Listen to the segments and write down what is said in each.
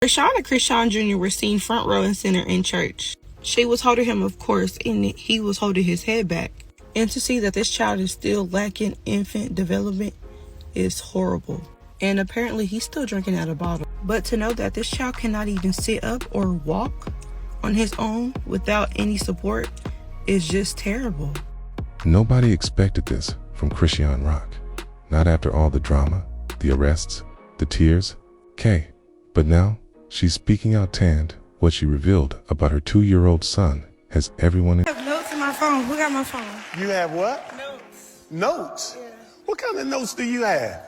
Rashawn and Chrisean Jr. were seen front row and center in church. She was holding him, of course, and he was holding his head back. And to see that this child is still lacking infant development is horrible. And apparently he's still drinking out of a bottle. But to know that this child cannot even sit up or walk on his own without any support is just terrible. Nobody expected this from Chrisean Rock. Not after all the drama, the arrests, the tears. Kay. But now, she's speaking out tanned. What she revealed about her 2-year-old son has everyone I have notes in my phone. Who got my phone? You have what? Notes. Notes? Yeah. What kind of notes do you have?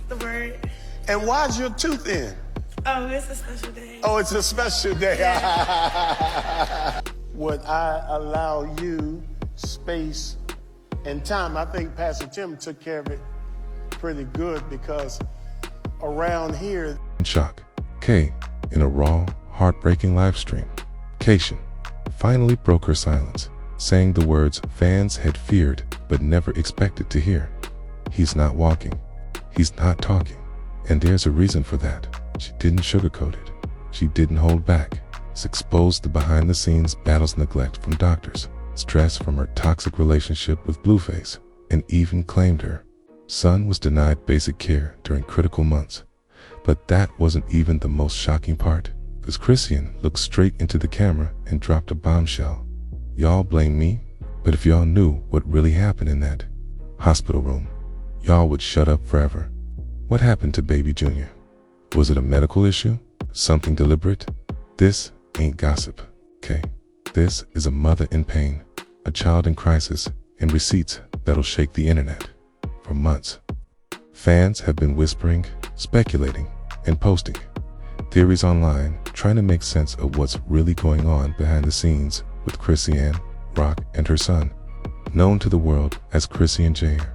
The word. And why's your tooth in? Oh, it's a special day. Oh, it's a special day. Would I allow you space and time? I think Pastor Tim took care of it pretty good because around here. in shock. Kay, in a raw, heartbreaking live stream, Chrisean finally broke her silence, saying the words fans had feared but never expected to hear. He's not walking. He's not talking. And there's a reason for that. She didn't sugarcoat it. She didn't hold back. She exposed the behind-the-scenes battles, neglect from doctors, stress from her toxic relationship with Blueface, and even claimed her son was denied basic care during critical months. But that wasn't even the most shocking part, because Chrisean looked straight into the camera and dropped a bombshell. Y'all blame me, but if y'all knew what really happened in that hospital room, y'all would shut up forever. What happened to baby Junior? Was it a medical issue? Something deliberate? This ain't gossip, okay? This is a mother in pain, a child in crisis, and receipts that'll shake the internet. For months, fans have been whispering, speculating, and posting theories online, trying to make sense of what's really going on behind the scenes with Chrisean Rock and her son, known to the world as Chrisean Jr.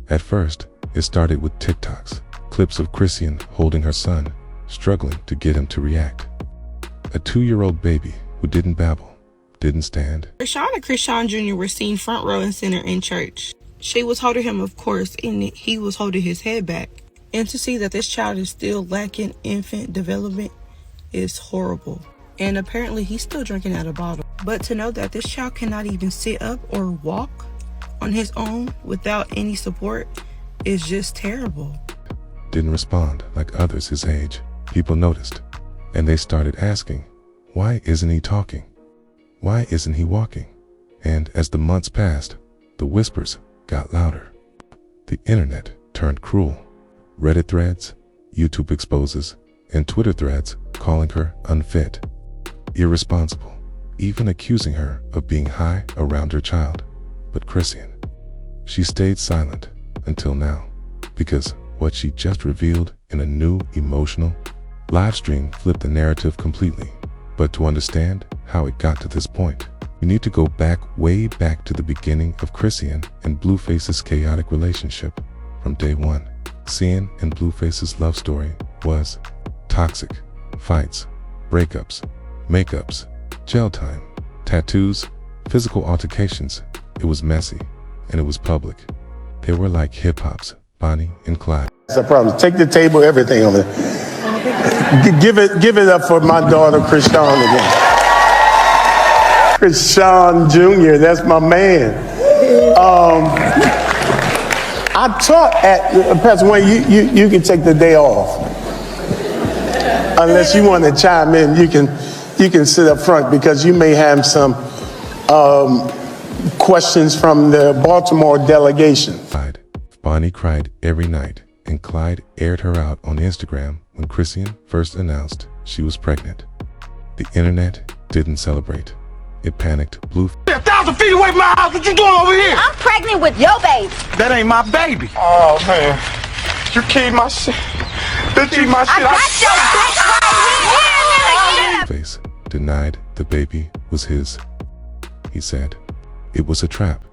At first, it started with TikToks, clips of Chrisean holding her son, struggling to get him to react. A 2-year-old baby who didn't babble, didn't stand. Rashawn and Chrisean Jr. were seen front row and center in church. She was holding him, of course, and he was holding his head back. And to see that this child is still lacking infant development is horrible. And apparently he's still drinking out of a bottle. But to know that this child cannot even sit up or walk on his own without any support is just terrible. Didn't respond like others his age. People noticed, and they started asking, why isn't he talking? Why isn't he walking? And as the months passed, the whispers got louder. The internet turned cruel. Reddit threads, YouTube exposes, and Twitter threads calling her unfit, irresponsible, even accusing her of being high around her child. But Chrisean, she stayed silent until now, because what she just revealed in a new emotional live stream flipped the narrative completely. But to understand how it got to this point, you need to go back, way back to the beginning of Chrisean and Blueface's chaotic relationship. From day one, Chrisean and Blueface's love story was toxic. Fights, breakups, makeups, jail time, tattoos, physical altercations. It was messy, and it was public. They were like hip-hop's Bonnie and Clyde. That's a problem. Take the table, everything on it. Give it up for my daughter, Chrisean again. Chrisean Jr., that's my man. I taught at, Pastor Wayne, you can take the day off. Unless you want to chime in, you can sit up front because you may have some questions from the Baltimore delegation. Bonnie cried every night, and Clyde aired her out on Instagram when Chrisean first announced she was pregnant. The internet didn't celebrate. It panicked. 1,000 feet away from my house. What you doing over here? I'm pregnant with your baby. That ain't my baby. Oh man, you killed my shit. Bitch, eat my shit. I got your bitch right here. Face denied the baby was his. He said it was a trap.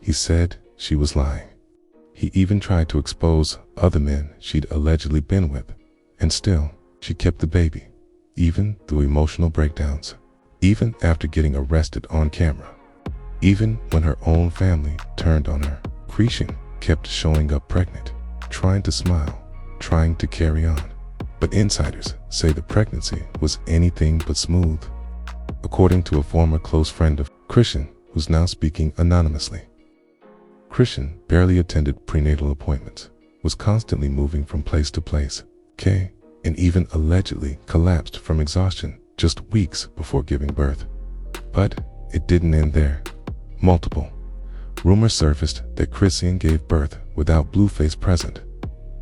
He said she was lying. He even tried to expose other men she'd allegedly been with, and still she kept the baby, even through emotional breakdowns, even after getting arrested on camera, even when her own family turned on her. Chrisean kept showing up pregnant, trying to smile, trying to carry on. But insiders say the pregnancy was anything but smooth. According to a former close friend of Chrisean, who's now speaking anonymously, Chrisean barely attended prenatal appointments, was constantly moving from place to place, and even allegedly collapsed from exhaustion just weeks before giving birth. But it didn't end there. Multiple rumors surfaced that Chrisean gave birth without Blueface present,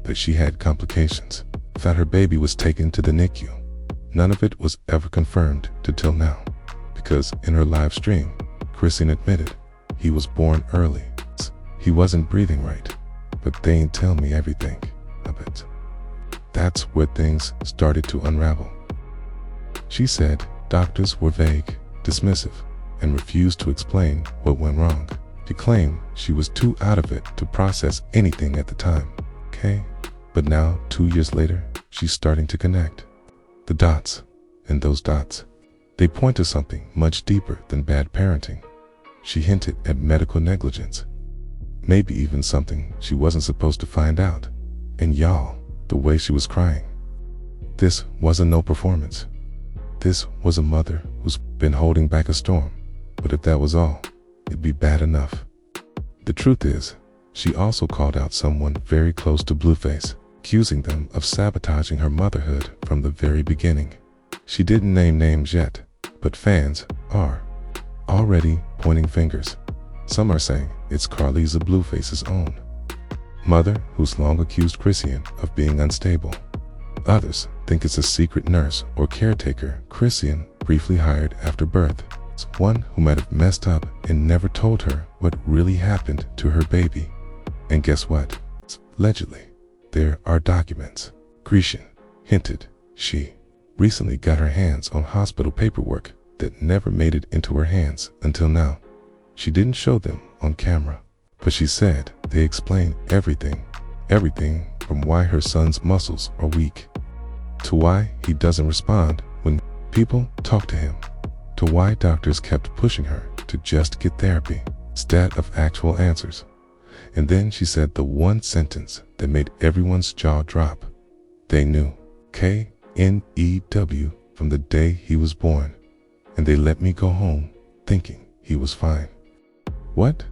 that she had complications, that her baby was taken to the NICU. None of it was ever confirmed till now, because in her live stream, Chrisean admitted he was born early. He wasn't breathing right, but they ain't tell me everything of it. That's where things started to unravel. She said doctors were vague, dismissive, and refused to explain what went wrong. She claimed she was too out of it to process anything at the time, But now, 2 years later, she's starting to connect the dots, and those dots, they point to something much deeper than bad parenting. She hinted at medical negligence, maybe even something she wasn't supposed to find out. And y'all, the way she was crying, this wasn't no performance. This was a mother who's been holding back a storm. But if that was all, it'd be bad enough. The truth is, she also called out someone very close to Blueface, accusing them of sabotaging her motherhood from the very beginning. She didn't name names yet, but fans are already pointing fingers. Some are saying it's Carliza Blueface's own mother, who's long accused Chrisean of being unstable. Others think it's a secret nurse or caretaker Chrisean briefly hired after birth. It's one who might have messed up and never told her what really happened to her baby. And guess what? Allegedly, there are documents. Chrisean hinted she recently got her hands on hospital paperwork that never made it into her hands until now. She didn't show them on camera, but she said they explain everything from why her son's muscles are weak, to why he doesn't respond when people talk to him, to why doctors kept pushing her to just get therapy instead of actual answers. And then she said the one sentence that made everyone's jaw drop. They knew, KNEW, from the day he was born, and they let me go home thinking he was fine. What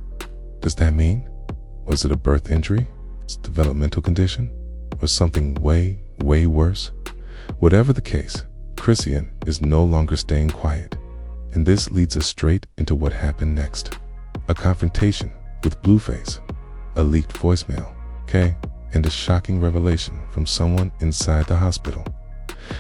does that mean? Was it a birth injury, a developmental condition, or something way, way worse? Whatever the case, Chrisean is no longer staying quiet. And this leads us straight into what happened next. A confrontation with Blueface, a leaked voicemail, and a shocking revelation from someone inside the hospital.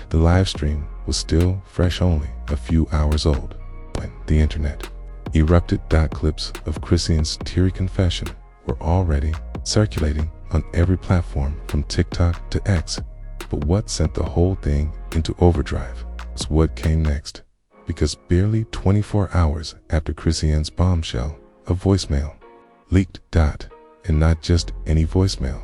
The live stream was still fresh, only a few hours old, when the internet erupted. Clips of Chrisean's teary confession were already circulating on every platform from TikTok to X. But what sent the whole thing into overdrive was what came next. Because barely 24 hours after Chrisean's bombshell, a voicemail leaked. And not just any voicemail.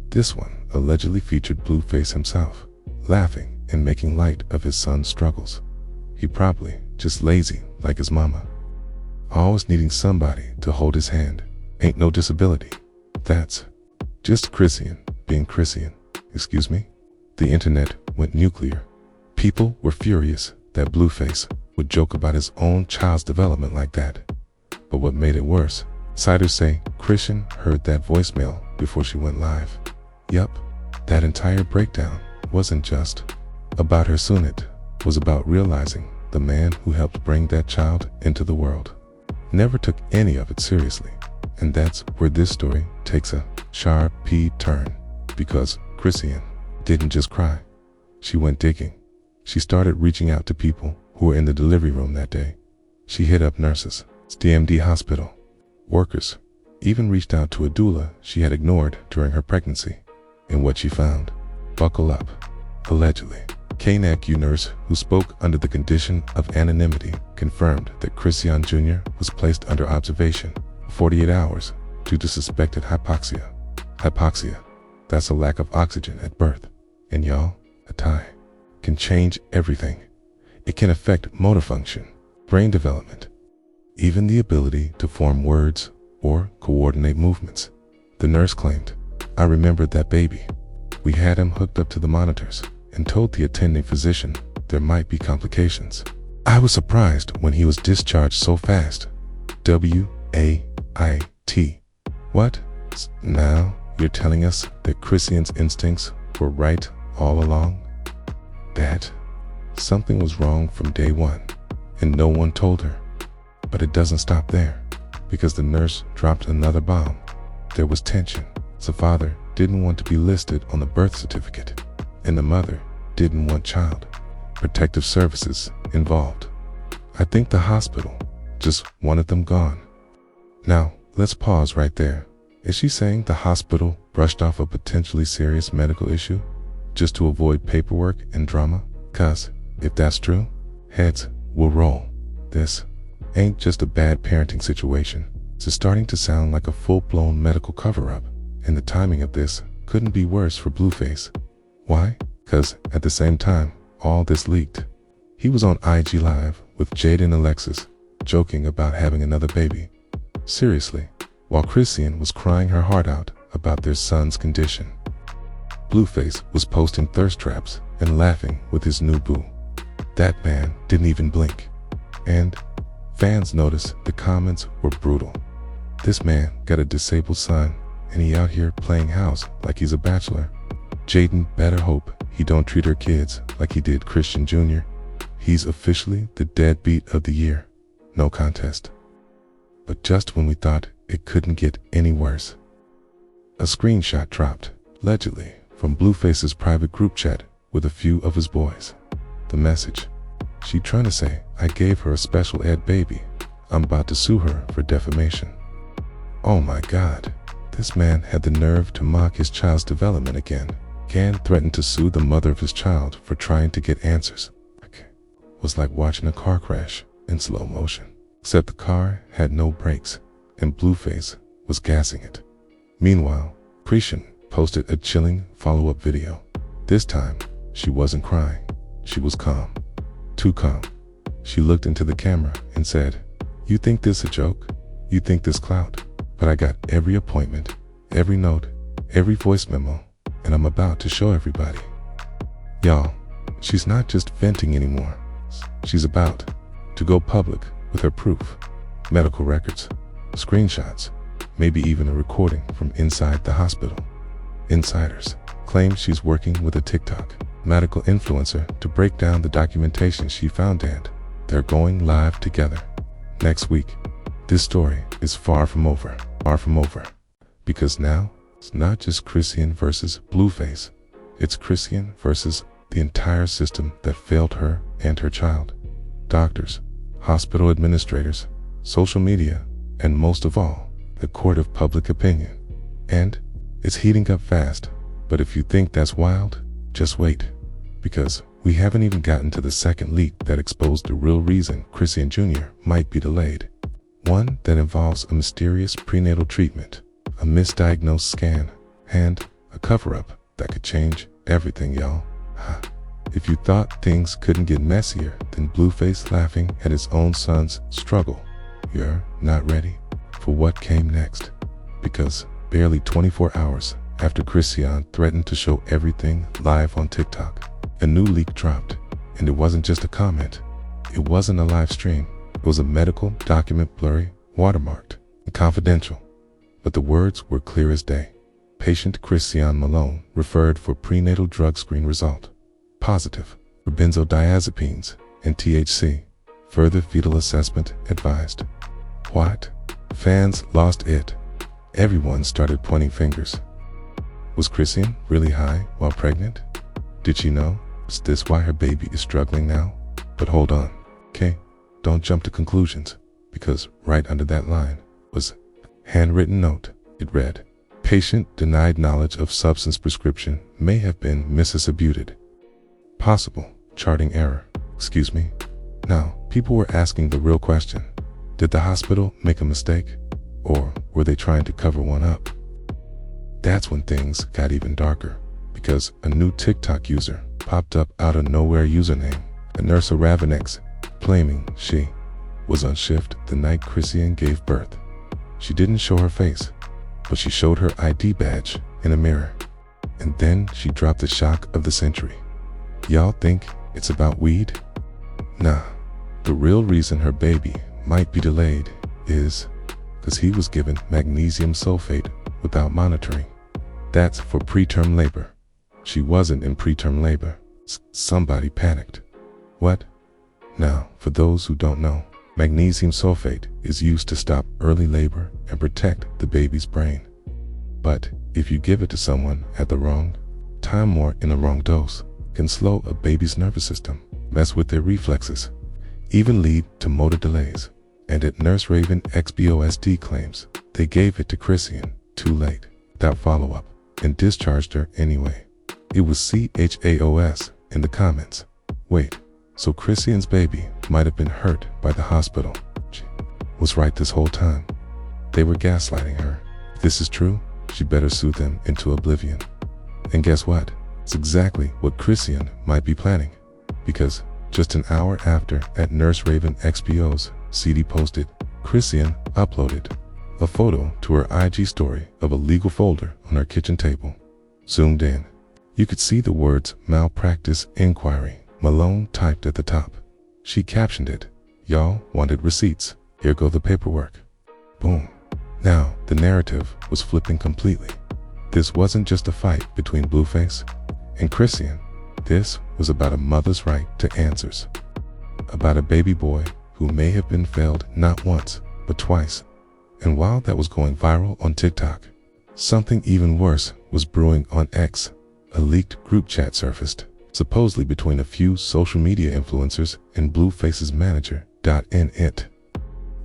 This one allegedly featured Blueface himself, laughing and making light of his son's struggles. He probably just lazy like his mama, always needing somebody to hold his hand. Ain't no disability. That's just Chrisean being Chrisean. Excuse me? The internet went nuclear. People were furious that Blueface would joke about his own child's development like that. But what made it worse, insiders say Chrisean heard that voicemail before she went live. Yup, that entire breakdown wasn't just about her son. It was about realizing the man who helped bring that child into the world never took any of it seriously. And that's where this story takes a sharp turn, because Chrisean didn't just cry. She went digging. She started reaching out to people who were in the delivery room that day. She hit up nurses, DMD hospital workers, even reached out to a doula she had ignored during her pregnancy. And what she found, buckle up, allegedly, KNECU nurse who spoke under the condition of anonymity confirmed that Chrisean Jr. was placed under observation for 48 hours due to suspected hypoxia. Hypoxia, that's a lack of oxygen at birth. And y'all, a tie can change everything. It can affect motor function, brain development, even the ability to form words or coordinate movements. The nurse claimed, I remembered that baby. We had him hooked up to the monitors. and told the attending physician there might be complications. I was surprised when he was discharged so fast. W-A-I-T. What? Now you're telling us that Chrisean's instincts were right all along? That something was wrong from day one, and no one told her. But it doesn't stop there, because the nurse dropped another bomb. There was tension. The father didn't want to be listed on the birth certificate, and the mother didn't want child protective services involved. I think the hospital just wanted them gone. Now, let's pause right there. Is she saying the hospital brushed off a potentially serious medical issue just to avoid paperwork and drama? 'Cause if that's true, heads will roll. This ain't just a bad parenting situation. It's starting to sound like a full-blown medical cover-up, and the timing of this couldn't be worse for Blueface. Why? 'Cause at the same time all this leaked, he was on IG Live with Jade and Alexis, joking about having another baby. Seriously, while Chrisean was crying her heart out about their son's condition. Blueface was posting thirst traps and laughing with his new boo. That man didn't even blink. And fans noticed the comments were brutal. This man got a disabled son, and he out here playing house like he's a bachelor. Jaden better hope he don't treat her kids like he did Chrisean Jr. He's officially the deadbeat of the year. No contest. But just when we thought it couldn't get any worse, a screenshot dropped, allegedly from Blueface's private group chat with a few of his boys. The message: she trying to say I gave her a special ed baby. I'm about to sue her for defamation. Oh my God, this man had the nerve to mock his child's development again. Can threatened to sue the mother of his child for trying to get answers. It was like watching a car crash in slow motion, except the car had no brakes and Blueface was gassing it. Meanwhile, Chrisean posted a chilling follow-up video. This time, she wasn't crying. She was calm. Too calm. She looked into the camera and said, "You think this a joke? You think this clout? But I got every appointment, every note, every voice memo, and I'm about to show everybody." Y'all, she's not just venting anymore. She's about to go public with her proof. Medical records, screenshots, maybe even a recording from inside the hospital. Insiders claim she's working with a TikTok medical influencer to break down the documentation she found, and they're going live together next week. This story is far from over. Because now, it's not just Chrisean versus Blueface. It's Chrisean versus the entire system that failed her and her child. Doctors, hospital administrators, social media, and most of all, the court of public opinion. And it's heating up fast. But if you think that's wild, just wait. Because we haven't even gotten to the second leak that exposed the real reason Chrisean Jr. might be delayed. One that involves a mysterious prenatal treatment, a misdiagnosed scan, and a cover-up that could change everything, y'all. If you thought things couldn't get messier than Blueface laughing at his own son's struggle, you're not ready for what came next. Because barely 24 hours after Chrisean threatened to show everything live on TikTok, a new leak dropped. And it wasn't just a comment. It wasn't a live stream. It was a medical document, blurry, watermarked, and confidential. But the words were clear as day. Patient Chrisean Malone referred for prenatal drug screen result. Positive for benzodiazepines and THC. Further fetal assessment advised. What? Fans lost it. Everyone started pointing fingers. Was Chrisean really high while pregnant? Did she know? Is this why her baby is struggling now? But hold on, okay? Don't jump to conclusions, because right under that line was a handwritten note. It read, "Patient denied knowledge of substance prescription may have been misattributed. Possible charting error." Excuse me? Now, people were asking the real question. Did the hospital make a mistake? Or were they trying to cover one up? That's when things got even darker, because a new TikTok user popped up out of nowhere username, a nurse Ravenex, claiming she was on shift the night Chrisean gave birth. She didn't show her face, but she showed her ID badge in a mirror. And then she dropped the shock of the century. Y'all think it's about weed? Nah, the real reason her baby might be delayed is because he was given magnesium sulfate without monitoring. That's for preterm labor. She wasn't in preterm labor. Somebody panicked. What? Now, for those who don't know, magnesium sulfate is used to stop early labor and protect the baby's brain. But if you give it to someone at the wrong time or in the wrong dose, it can slow a baby's nervous system, mess with their reflexes, even lead to motor delays. And at Nurse Raven XBOSD claims they gave it to Chrisean too late, without follow-up, and discharged her anyway. It was CHAOS in the comments. Wait, so Chrisean's baby might have been hurt by the hospital. She was right this whole time. They were gaslighting her. If this is true, she better sue them into oblivion. And guess what? It's exactly what Chrisean might be planning. Because just an hour after at Nurse Raven XBO's CD posted, Chrisean uploaded a photo to her IG story of a legal folder on her kitchen table. Zoomed in, you could see the words malpractice inquiry, Malone typed at the top. She captioned it, "Y'all wanted receipts, here go the paperwork." Boom. Now the narrative was flipping completely. This wasn't just a fight between Blueface and Chrisean. This was about a mother's right to answers. About a baby boy who may have been failed not once, but twice. And while that was going viral on TikTok, something even worse was brewing on X. A leaked group chat surfaced, supposedly between a few social media influencers and Blueface's manager, .in.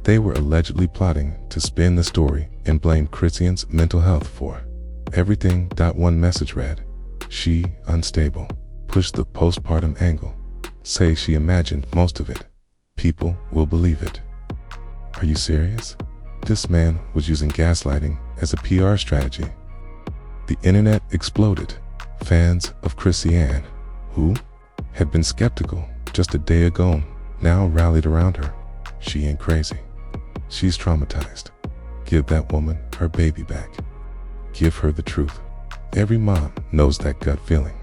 They were allegedly plotting to spin the story and blame Chrisean's mental health for everything. One message read, "She unstable. Push the postpartum angle. Say she imagined most of it. People will believe it." Are you serious? This man was using gaslighting as a PR strategy. The internet exploded. Fans of Chrisean, who had been skeptical just a day ago, now rallied around her. She ain't crazy. She's traumatized. Give that woman her baby back. Give her the truth. Every mom knows that gut feeling.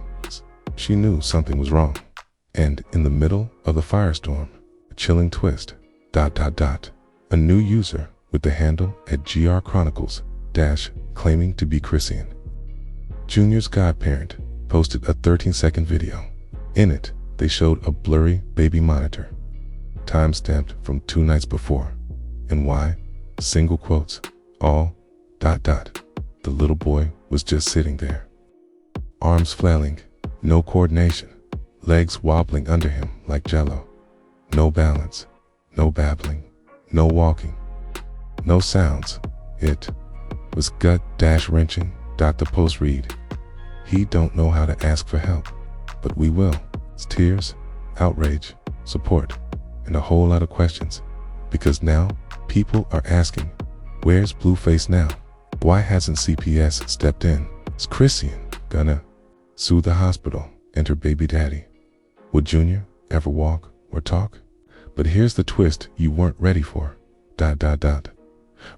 She knew something was wrong. And in the middle of the firestorm, a chilling twist, ... A new user with the handle at GR Chronicles - claiming to be Chrisean Jr.'s godparent posted a 13-second video. In it, they showed a blurry baby monitor, time-stamped from 2 nights before. And why? Single quotes, all ... The little boy was just sitting there. Arms flailing, no coordination, legs wobbling under him like jello. No balance, no babbling, no walking, no sounds. It was gut-wrenching. The post read, "He don't know how to ask for help, but we will." It's tears, outrage, support, and a whole lot of questions. Because now, people are asking, where's Blueface now? Why hasn't CPS stepped in? Is Chrisean gonna sue the hospital and her baby daddy? Would Junior ever walk or talk? But here's the twist you weren't ready for. ...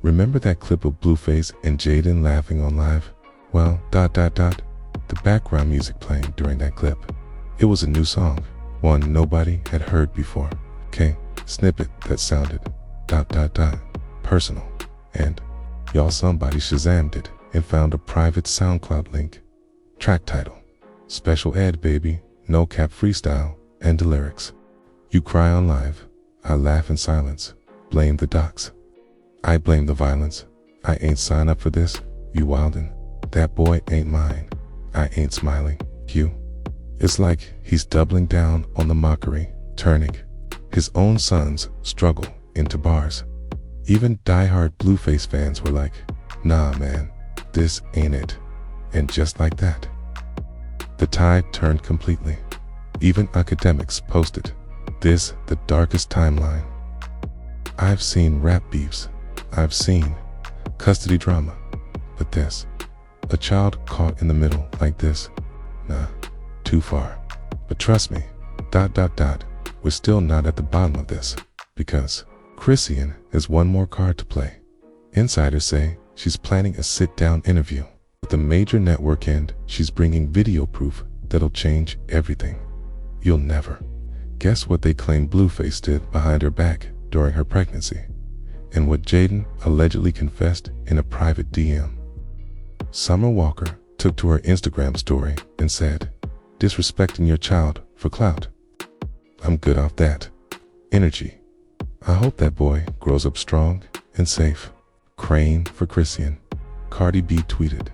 Remember that clip of Blueface and Jaden laughing on live? Well, ... The background music playing during that clip. It was a new song, one nobody had heard before. Okay, snippet that sounded ... personal. And y'all, somebody Shazammed it and found a private SoundCloud link. Track title: Special Ed Baby, No Cap Freestyle, and the lyrics: "You cry on live, I laugh in silence, blame the docs. I blame the violence, I ain't sign up for this, you wildin'. That boy ain't mine, I ain't smiling, Q." It's like he's doubling down on the mockery, turning his own son's struggle into bars. Even diehard Blueface fans were like, "Nah man, this ain't it." And just like that, the tide turned completely. Even academics posted, "This the darkest timeline. I've seen rap beefs, I've seen custody drama, but this, a child caught in the middle like this, nah, too far." But trust me, ... we're still not at the bottom of this, because Chrisean has one more card to play. Insiders say she's planning a sit-down interview with a major network, and she's bringing video proof that'll change everything. You'll never guess what they claim Blueface did behind her back during her pregnancy, and what Jaden allegedly confessed in a private DM. Summer Walker took to her Instagram story and said, "Disrespecting your child for clout. I'm good off that energy. I hope that boy grows up strong and safe. Crane for Chrisean." Cardi B tweeted,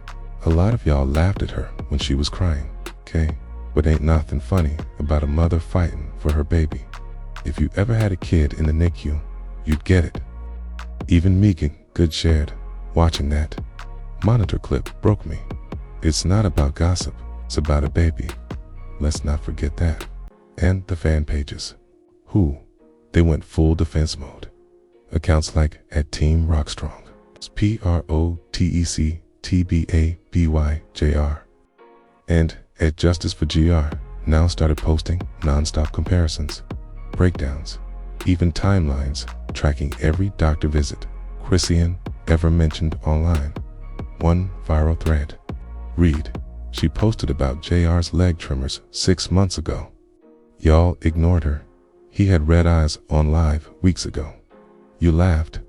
"A lot of y'all laughed at her when she was crying, okay? But ain't nothing funny about a mother fighting for her baby. If you ever had a kid in the NICU, you'd get it." Even Megan Good shared, "Watching that monitor clip broke me. It's not about gossip, it's about a baby. Let's not forget that." And the fan pages. They went full defense mode. Accounts like @Team Rockstrong, PROTECTBABYJR, and @Justice for GR now started posting non-stop comparisons, breakdowns, even timelines tracking every doctor visit Chrisean ever mentioned online. One viral thread. Read, "She posted about JR's leg tremors 6 months ago. Y'all ignored her. He had red eyes on live weeks ago. You laughed.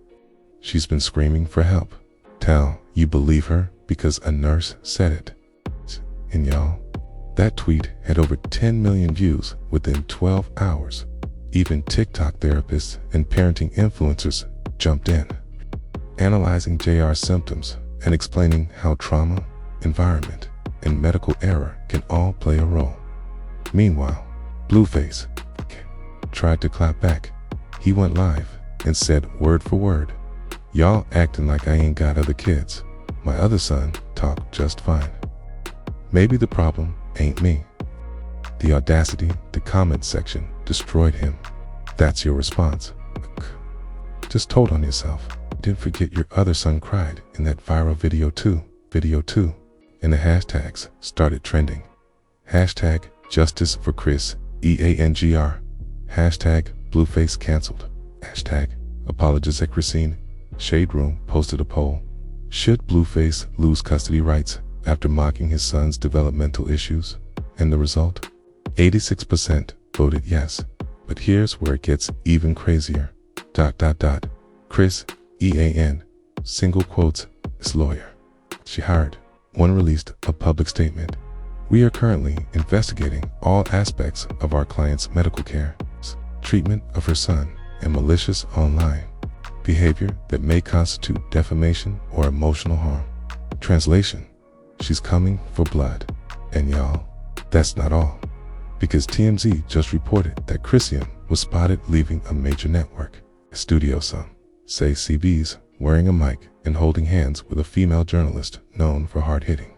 She's been screaming for help. Tell you believe her because a nurse said it." And y'all, that tweet had over 10 million views within 12 hours. Even TikTok therapists and parenting influencers jumped in, analyzing JR's symptoms and explaining how trauma, environment, and medical error can all play a role. Meanwhile, Blueface tried to clap back. He went live and said word for word, "Y'all acting like I ain't got other kids. My other son talked just fine. Maybe the problem ain't me." The audacity, the comment section destroyed him. That's your response. Just told on yourself. Didn't forget your other son cried in that viral video too. And the hashtags started trending. Hashtag Justice for Chris, EANGR. Hashtag Blueface canceled. Hashtag Apologies at Chrisean. Shade Room posted a poll. Should Blueface lose custody rights after mocking his son's developmental issues? And the result? 86% voted yes. But here's where it gets even crazier. ... Chris, EAN, single quotes, his lawyer. She hired. One released a public statement. "We are currently investigating all aspects of our client's medical care, treatment of her son, and malicious online behavior that may constitute defamation or emotional harm." Translation: she's coming for blood. And y'all, that's not all. Because TMZ just reported that Chrisean was spotted leaving a major network studio. Some say CB's wearing a mic and holding hands with a female journalist known for hard-hitting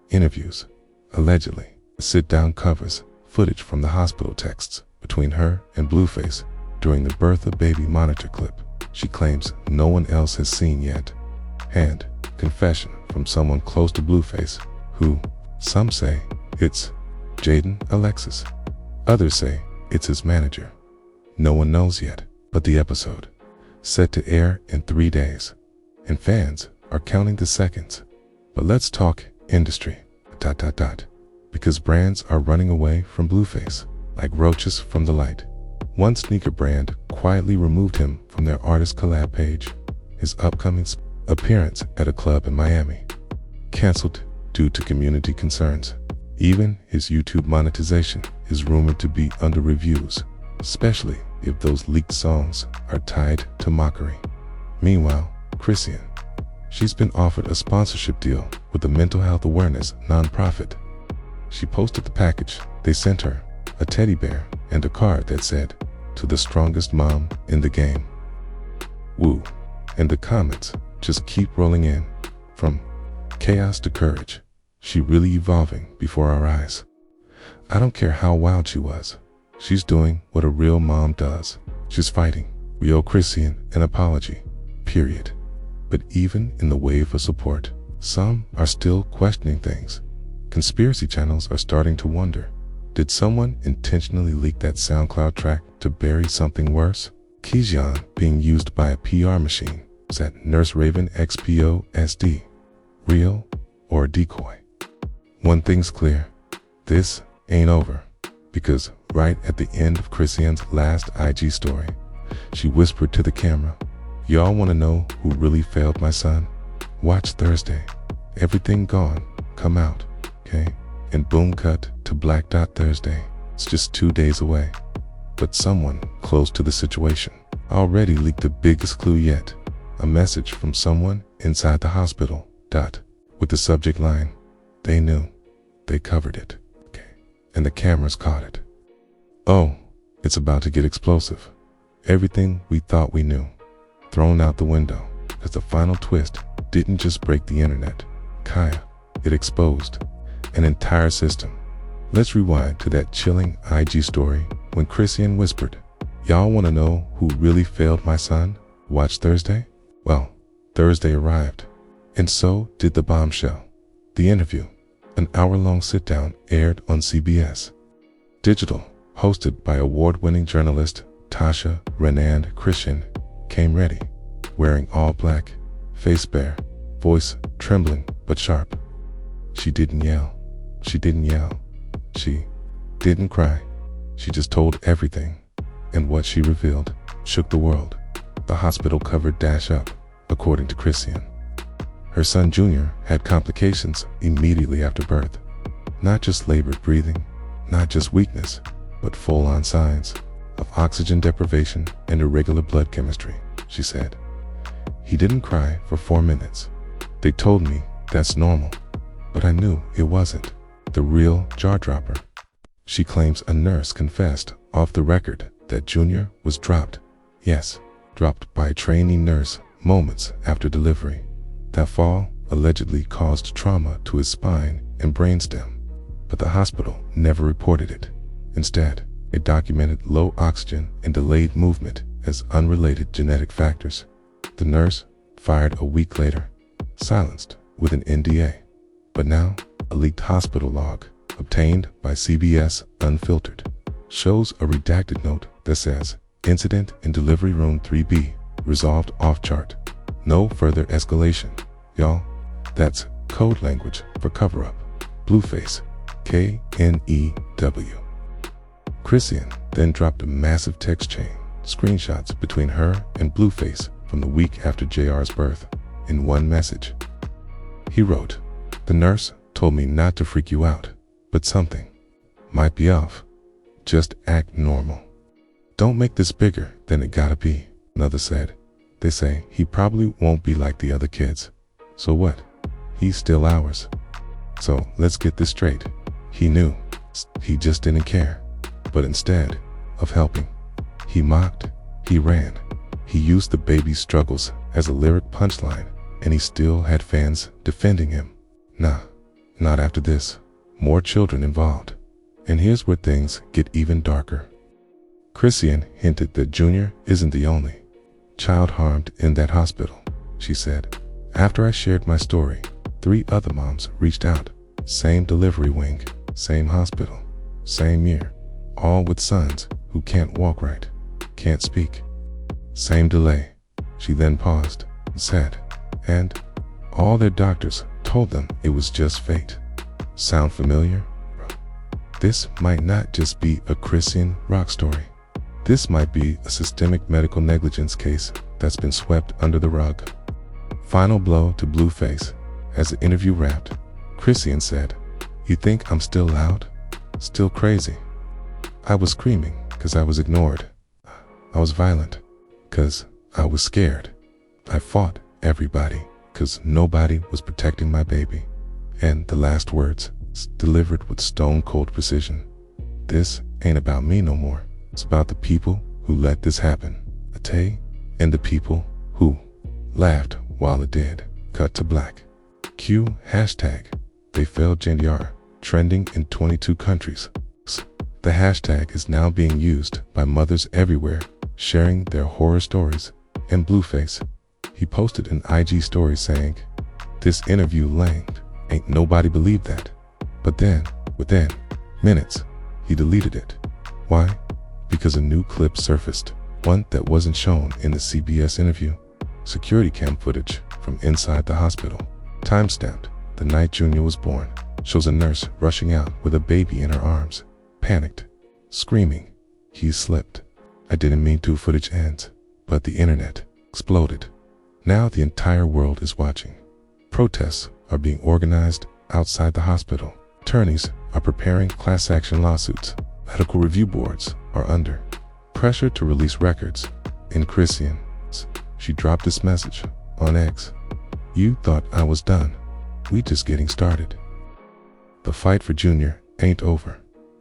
interviews. Allegedly, sit-down covers footage from the hospital texts between her and Blueface during the birth of baby monitor clip she claims no one else has seen yet. And confession from someone close to Blueface, who, some say, it's Jaden Alexis. Others say it's his manager. No one knows yet, but the episode, set to air in 3 days, and fans are counting the seconds. But let's talk industry, ... because brands are running away from Blueface like roaches from the light. One sneaker brand quietly removed him from their artist collab page. His upcoming appearance at a club in Miami canceled due to community concerns. Even his YouTube monetization is rumored to be under reviews, especially if those leaked songs are tied to mockery. Meanwhile, Chrisean, she's been offered a sponsorship deal with a mental health awareness nonprofit. She posted the package they sent her, a teddy bear and a card that said, "To the strongest mom in the game." Woo. And the comments just keep rolling in. From chaos to courage, she really evolving before our eyes. I don't care how wild she was. She's doing what a real mom does. She's fighting. We owe Chrisean an apology. Period. But even in the wave of support, some are still questioning things. Conspiracy channels are starting to wonder, did someone intentionally leak that SoundCloud track to bury something worse? Chrisean being used by a PR machine. Was that Nurse Raven XPO SD real or a decoy? One thing's clear, this ain't over, because right at the end of Chrisean's last IG story. She whispered to the camera, "Y'all want to know who really failed my son? Watch Thursday. Everything gone. Come out, okay?" And boom, cut to Black Dot Thursday. It's just 2 days away. But someone close to the situation already leaked the biggest clue yet. A message from someone inside the hospital, with the subject line, "They knew." They covered it, okay? And the cameras caught it. Oh, it's about to get explosive. Everything we thought we knew, thrown out the window, as the final twist didn't just break the internet, Kaya, it exposed an entire system. Let's rewind to that chilling IG story when Chrisean whispered, "Y'all want to know who really failed my son? Watch Thursday?" Well, Thursday arrived, and so did the bombshell. The interview, an hour-long sit-down, aired on CBS Digital, hosted by award-winning journalist Tasha Renand Chrisean, came ready, wearing all black, face bare, voice trembling but sharp. She didn't yell. She didn't yell. She didn't cry. She just told everything, and what she revealed shook the world. The hospital covered dash up, according to Chrisean. Her son Junior had complications immediately after birth. Not just labored breathing, not just weakness, but full-on signs of oxygen deprivation and irregular blood chemistry, she said. "He didn't cry for 4 minutes. They told me that's normal, but I knew it wasn't." The real jaw-dropper. She claims a nurse confessed off the record that Junior was dropped. Yes, dropped by a trainee nurse moments after delivery. That fall allegedly caused trauma to his spine and brainstem, but the hospital never reported it. Instead, it documented low oxygen and delayed movement as unrelated genetic factors. The nurse, fired a week later, silenced with an NDA. But now, a leaked hospital log, obtained by CBS Unfiltered, shows a redacted note that says, "Incident in delivery room 3B, resolved off-chart. No further escalation." Y'all, that's code language for cover-up. Blueface, KNEW. Chrisean then dropped a massive text chain, screenshots between her and Blueface from the week after JR's birth, in one message. He wrote, "The nurse told me not to freak you out, but something might be off. Just act normal. Don't make this bigger than it gotta be." Another said, "They say he probably won't be like the other kids. So what? He's still ours. So let's get this straight. He knew. He just didn't care. But instead of helping, he mocked, he ran. He used the baby's struggles as a lyric punchline, and he still had fans defending him. Nah, not after this. More children involved. And here's where things get even darker." Chrisean hinted that Junior isn't the only child harmed in that hospital. She said, "After I shared my story, 3 other moms reached out. Same delivery wing, same hospital, same year, all with sons who can't walk right, can't speak. Same delay." She then paused and said, "And all their doctors told them it was just fate." Sound familiar? This might not just be a Chrisean rock story. This might be a systemic medical negligence case that's been swept under the rug. Final blow to Blueface. As the interview wrapped, Chrisean said, "You think I'm still loud? Still crazy? I was screaming because I was ignored. I was violent because I was scared. I fought everybody because nobody was protecting my baby." And the last words, delivered with stone-cold precision. "This ain't about me no more. It's about the people who let this happen. Ate, and the people who laughed while it did." Cut to black. Q hashtag They Failed JR, trending in 22 countries. The hashtag is now being used by mothers everywhere, sharing their horror stories. And Blueface, he posted an IG story saying, "This interview langed. Ain't nobody believed that." But then, within minutes, he deleted it. Why? Because a new clip surfaced, one that wasn't shown in the CBS interview. Security cam footage from inside the hospital, timestamped the night Junior was born, shows a nurse rushing out with a baby in her arms, panicked, screaming, "He slipped. I didn't mean to." Footage ends, but the internet exploded. Now the entire world is watching. Protests are being organized outside the hospital. Attorneys are preparing class action lawsuits. Medical review boards are under pressure to release records. In Chrisean, she dropped this message on X. "You thought I was done. We just getting started." The fight for Junior ain't over.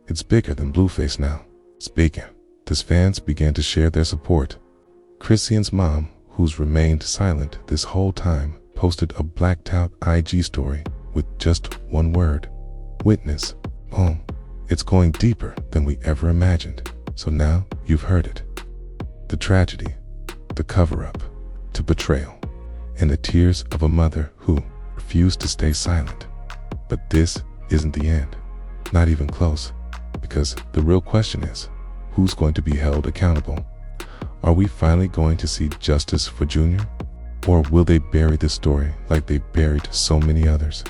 It's bigger than Blueface now. Speaking, as fans began to share their support. Chrisean's mom, who's remained silent this whole time, posted a blacked out IG story with just one word: witness. Boom. It's going deeper than we ever imagined. So now you've heard it. The tragedy, the cover-up, the betrayal, and the tears of a mother who refused to stay silent. But this isn't the end. Not even close. Because the real question is, who's going to be held accountable? Are we finally going to see justice for Junior? Or will they bury this story like they buried so many others?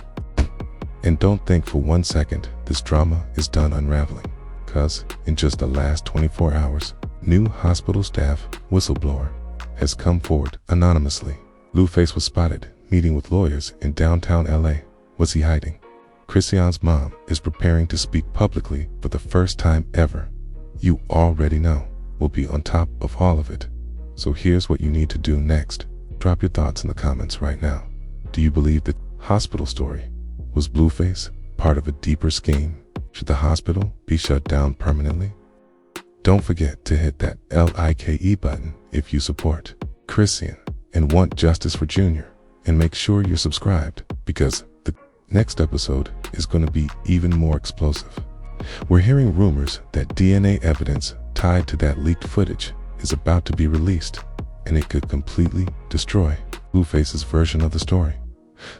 And don't think for one second this drama is done unraveling, cause in just the last 24 hours, new hospital staff whistleblower has come forward anonymously. Blueface was spotted meeting with lawyers in downtown LA. Was he hiding? Chrisean's mom is preparing to speak publicly for the first time ever. You already know. We'll be on top of all of it. So here's what you need to do next. Drop your thoughts in the comments right now. Do you believe the hospital story was Blueface part of a deeper scheme? Should the hospital be shut down permanently? Don't forget to hit that like button if you support Chrisean and want justice for Junior. And make sure you're subscribed, because the next episode is going to be even more explosive. We're hearing rumors that DNA evidence tied to that leaked footage is about to be released, and it could completely destroy Blueface's version of the story.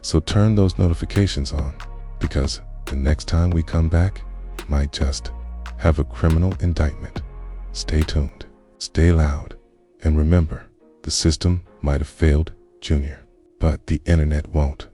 So turn those notifications on, because the next time we come back, it might just have a criminal indictment. Stay tuned, stay loud, and remember, the system might have failed Junior, but the internet won't.